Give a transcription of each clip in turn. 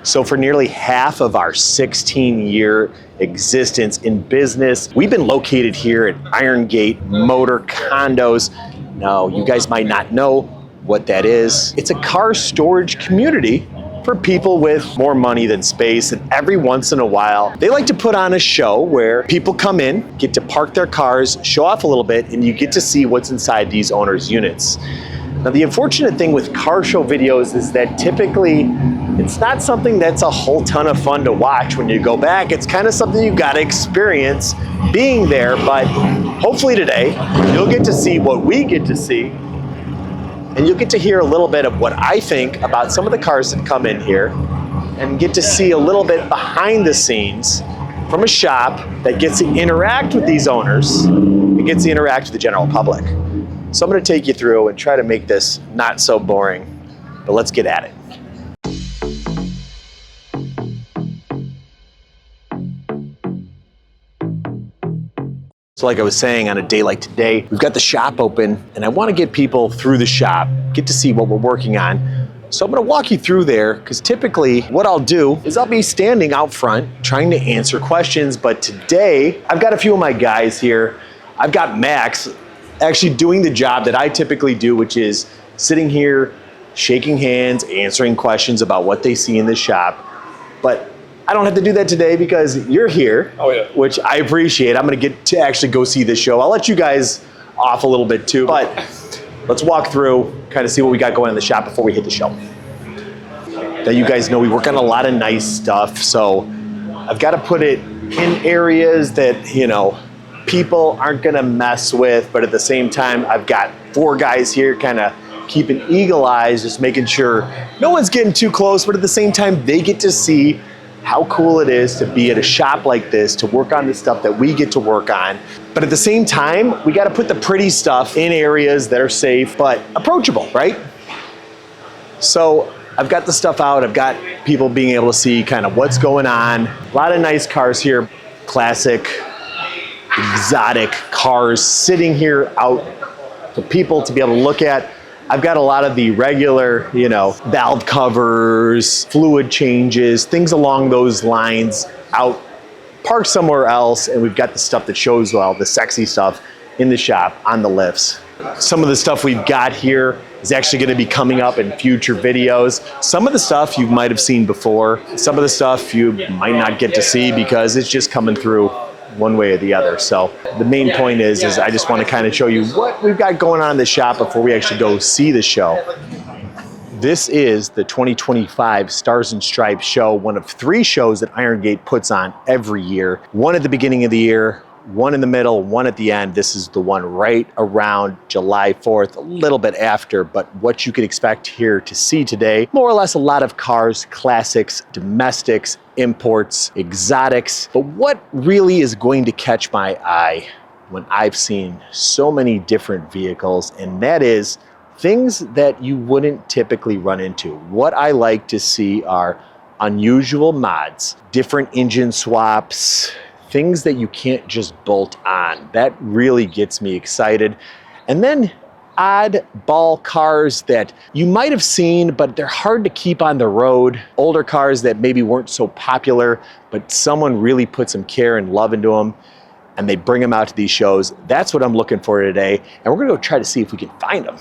So for nearly half of our 16-year existence in business, we've been located here at Iron Gate Motor Condos. Now, you guys might not know what that is. It's a car storage community for people with more money than space, and every once in a while, they like to put on a show where people come in, get to park their cars, show off a little bit, and you get to see what's inside these owners' units. Now, the unfortunate thing with car show videos is that typically it's not something that's a whole ton of fun to watch when you go back. It's kind of something you've got to experience being there, but hopefully today you'll get to see what we get to see, and you'll get to hear a little bit of what I think about some of the cars that come in here and get to see a little bit behind the scenes from a shop that gets to interact with these owners and gets to interact with the general public. So I'm going to take you through and try to make this not so boring, but let's get at it. So like I was saying, on a day like today, we've got the shop open and I want to get people through the shop, get to see what we're working on. So I'm going to walk you through there, because typically what I'll do is I'll be standing out front trying to answer questions, but today I've got a few of my guys here. I've got Max actually doing the job that I typically do, which is sitting here, shaking hands, answering questions about what they see in the shop. But I don't have to do that today because you're here, which I appreciate. I'm gonna get to actually go see this show. I'll let you guys off a little bit too, but let's walk through, kind of see what we got going in the shop before we hit the show. Now, you guys know we work on a lot of nice stuff, so I've got to put it in areas that, you know, people aren't gonna mess with, but at the same time, I've got 4 guys here kind of keeping eagle eyes, just making sure no one's getting too close, but at the same time, they get to see how cool it is to be at a shop like this, to work on the stuff that we get to work on. But at the same time, we got to put the pretty stuff in areas that are safe, but approachable, right? So I've got the stuff out, I've got people being able to see kind of what's going on. A lot of nice cars here, classic, exotic cars sitting here out for people to be able to look at. I've got a lot of the regular, you know, valve covers, fluid changes, things along those lines out parked somewhere else, and we've got the stuff that shows well, the sexy stuff in the shop on the lifts. Some of the stuff we've got here is actually going to be coming up in future videos. Some of the stuff you might have seen before, some of the stuff you might not get to see because it's just coming through one way or the other. So the main point is I just want to kind of show you what we've got going on in the shop before we actually go see the show. This is the 2025 Stars and Stripes show, one of 3 shows that Iron Gate puts on every year. One at the beginning of the year, one in the middle, one at the end. This is the one right around July 4th, a little bit after, but what you could expect here to see today, more or less a lot of cars, classics, domestics, imports, exotics. But what really is going to catch my eye when I've seen so many different vehicles, and that is things that you wouldn't typically run into. What I like to see are unusual mods, different engine swaps, things that you can't just bolt on. That really gets me excited. And then oddball cars that you might have seen, but they're hard to keep on the road. Older cars that maybe weren't so popular, but someone really put some care and love into them, and they bring them out to these shows. That's what I'm looking for today, and we're gonna go try to see if we can find them.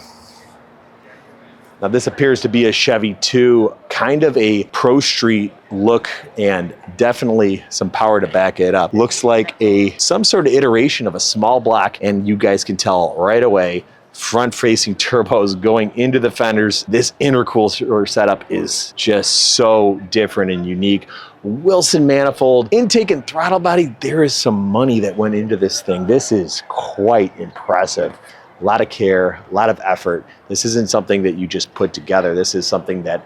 Now, this appears to be a Chevy 2, kind of a Pro Street look, and definitely some power to back it up. Looks like some sort of iteration of a small block, and you guys can tell right away, front-facing turbos going into the fenders. This intercooler setup is just so different and unique. Wilson manifold, intake and throttle body. There is some money that went into this thing. This is quite impressive. A lot of care, a lot of effort. This isn't something that you just put together. This is something that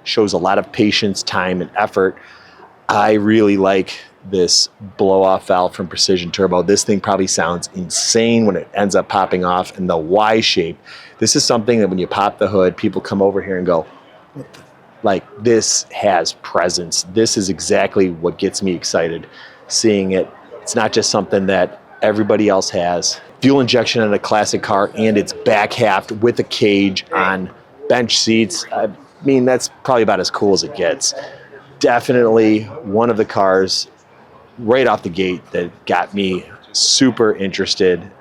shows a lot of patience, time, and effort. I really like this blow-off valve from Precision Turbo. This thing probably sounds insane when it ends up popping off in the Y shape. This is something that when you pop the hood, people come over here and go, what the? Like, this has presence. This is exactly what gets me excited seeing it. It's not just something that everybody else has. Fuel injection in a classic car, and it's back halved with a cage on bench seats. I mean, that's probably about as cool as it gets. definitely one of the cars right off the gate that got me super interested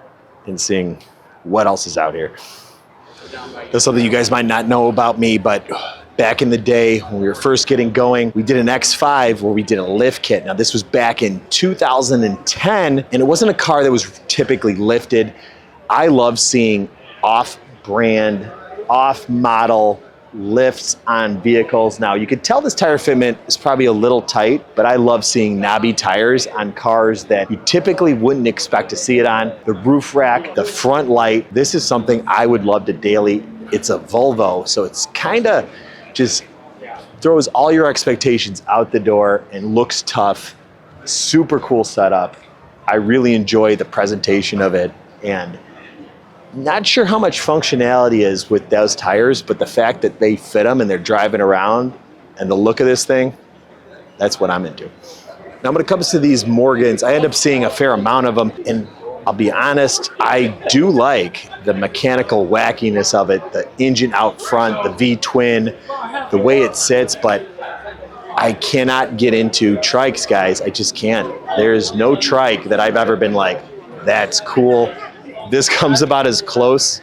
in seeing what else is out here. That's something you guys might not know about me, but back in the day when we were first getting going, we did an X5 where we did a lift kit. Now this was back in 2010, and it wasn't a car that was typically lifted. I love seeing off-brand, off-model lifts on vehicles. Now you could tell this tire fitment is probably a little tight, but I love seeing knobby tires on cars that you typically wouldn't expect to see it on. The roof rack, the front light, this is something I would love to daily. It's a Volvo, so it's kind of just throws all your expectations out the door and looks tough. Super cool setup. I really enjoy the presentation of it, and not sure how much functionality is with those tires, but the fact that they fit them and they're driving around and the look of this thing, that's what I'm into. Now when it comes to these Morgans, I end up seeing a fair amount of them, and I'll be honest, I do like the mechanical wackiness of it, the engine out front, the V-twin, the way it sits, but I cannot get into trikes, guys. I just can't. There's no trike that I've ever been like, that's cool. This comes about as close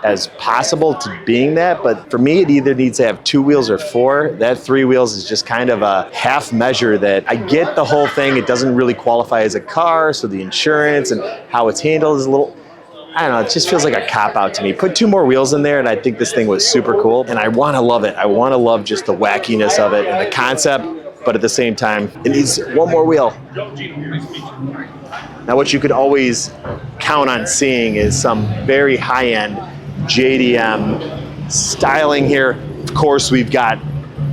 as possible to being that, but for me, it either needs to have 2 wheels or 4. That 3 wheels is just kind of a half measure that I get the whole thing. It doesn't really qualify as a car, so the insurance and how it's handled is a little, I don't know, it just feels like a cop-out to me. Put 2 more wheels in there, and I think this thing was super cool, and I want to love it. I want to love just the wackiness of it and the concept, but at the same time, it needs 1 more wheel. Now, what you could always count on seeing is some very high-end JDM styling here. Of course, we've got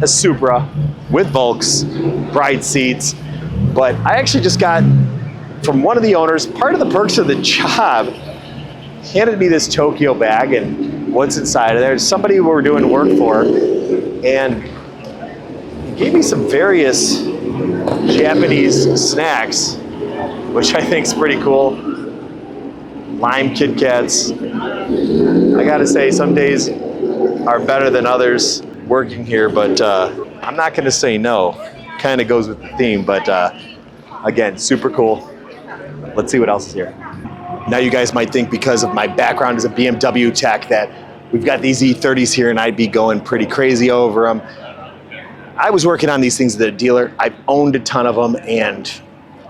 a Supra with Volks, bride seats, but I actually just got, from one of the owners, part of the perks of the job, handed me this Tokyo bag, and what's inside of there? Somebody we were doing work for, and he gave me some various Japanese snacks, which I think is pretty cool. Lime Kit Kats. I gotta say, some days are better than others working here, but I'm not gonna say no. Kind of goes with the theme, but again, super cool. Let's see what else is here. Now you guys might think because of my background as a BMW tech that we've got these E30s here and I'd be going pretty crazy over them. I was working on these things at a dealer. I've owned a ton of them and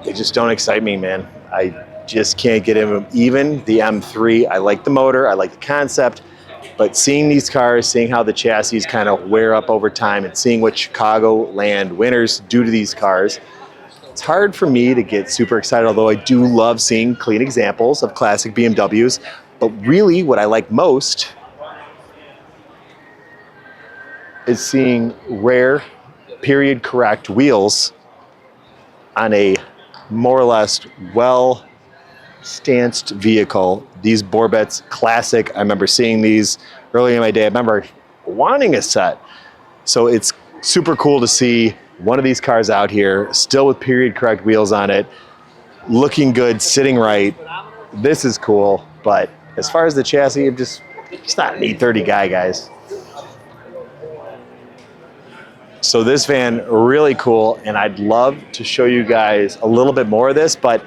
they just don't excite me, man. I just can't get into them. Even the M3, I like the motor, I like the concept, but seeing these cars, seeing how the chassis kind of wear up over time and seeing what Chicagoland winners do to these cars, it's hard for me to get super excited, although I do love seeing clean examples of classic BMWs. But really what I like most is seeing rare period correct wheels on a more or less well stanced vehicle. These Corvettes, classic. I remember seeing these early in my day. I remember wanting a set. So it's super cool to see one of these cars out here, still with period correct wheels on it, looking good, sitting right. This is cool, but as far as the chassis, I'm just not an E30 guy, guys. So this van, really cool, and I'd love to show you guys a little bit more of this, but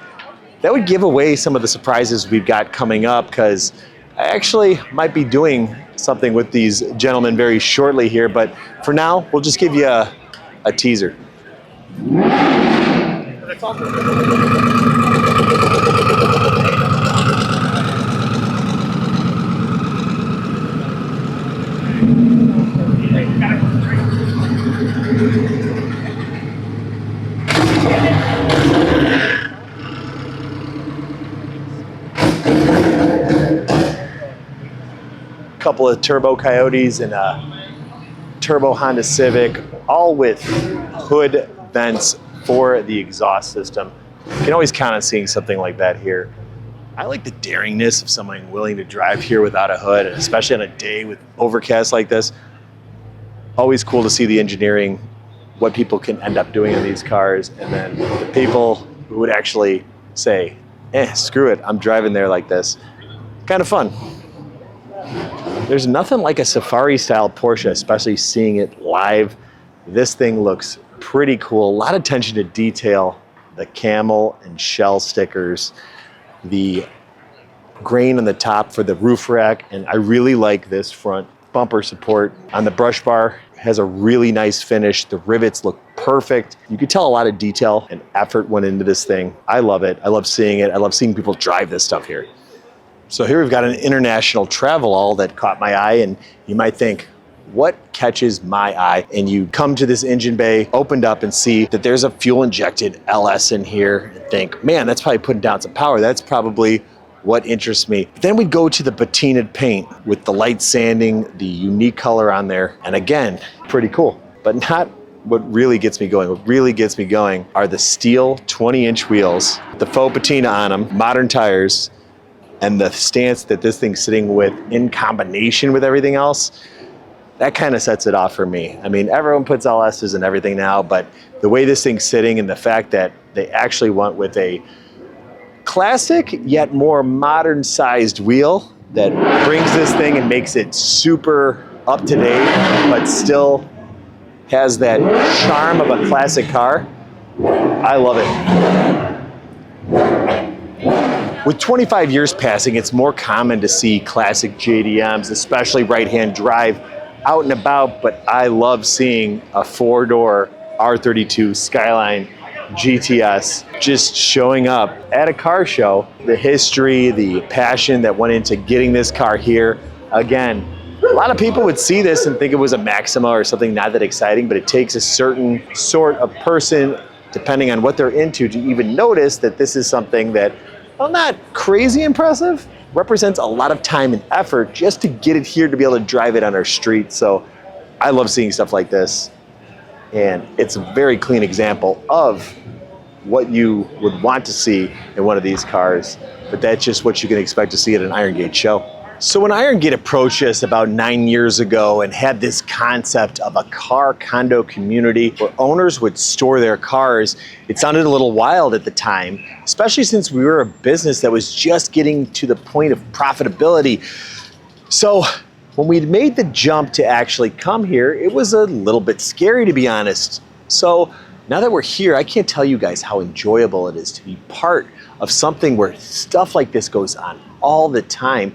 that would give away some of the surprises we've got coming up, because I actually might be doing something with these gentlemen very shortly here, but for now, we'll just give you a teaser. Couple of Turbo Coyotes and a Turbo Honda Civic, all with hood vents for the exhaust system. You can always count on seeing something like that here. I like the daringness of someone willing to drive here without a hood, especially on a day with overcast like this. Always cool to see the engineering, what people can end up doing in these cars, and then the people who would actually say, screw it, I'm driving there like this. Kind of fun. There's nothing like a safari style Porsche, especially seeing it live. This thing looks Pretty cool. A lot of attention to detail. The camel and shell stickers, the grain on the top for the roof rack, and I really like this front bumper support on the brush bar. It has a really nice finish. The rivets look perfect. You can tell a lot of detail and effort went into this thing. I love it. I love seeing it. I love seeing people drive this stuff here. So here we've got an international travel-all that caught my eye, and you might think, what catches my eye? And you come to this engine bay, opened up, and see that there's a fuel-injected LS in here, and think, man, that's probably putting down some power. That's probably what interests me. Then we go to the patinaed paint with the light sanding, the unique color on there, and again, pretty cool. But not what really gets me going. What really gets me going are the steel 20-inch wheels, the faux patina on them, modern tires, and the stance that this thing's sitting with in combination with everything else. That kind of sets it off for me. I mean, everyone puts LSs and everything now, but the way this thing's sitting and the fact that they actually went with a classic yet more modern sized wheel that brings this thing and makes it super up to date, but still has that charm of a classic car. I love it. With 25 years passing, it's more common to see classic JDMs, especially right-hand drive, out and about, but I love seeing a four-door R32 Skyline GTS just showing up at a car show. The history, the passion that went into getting this car here. Again, a lot of people would see this and think it was a Maxima or something not that exciting, but it takes a certain sort of person, depending on what they're into, to even notice that this is something that, well, not crazy impressive, represents a lot of time and effort just to get it here to be able to drive it on our street. So I love seeing stuff like this. And it's a very clean example of what you would want to see in one of these cars, but that's just what you can expect to see at an Iron Gate show. So when Iron Gate approached us about 9 years ago and had this concept of a car condo community where owners would store their cars, it sounded a little wild at the time, especially since we were a business that was just getting to the point of profitability. So when we made the jump to actually come here, it was a little bit scary, to be honest. So now that we're here, I can't tell you guys how enjoyable it is to be part of something where stuff like this goes on all the time.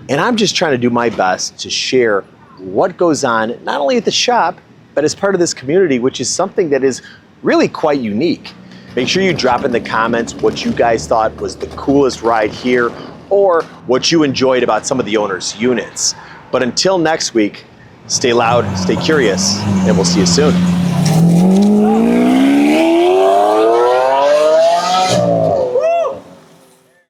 And I'm just trying to do my best to share what goes on, not only at the shop, but as part of this community, which is something that is really quite unique. Make sure you drop in the comments what you guys thought was the coolest ride here, or what you enjoyed about some of the owners' units. But until next week, stay loud, stay curious, and we'll see you soon.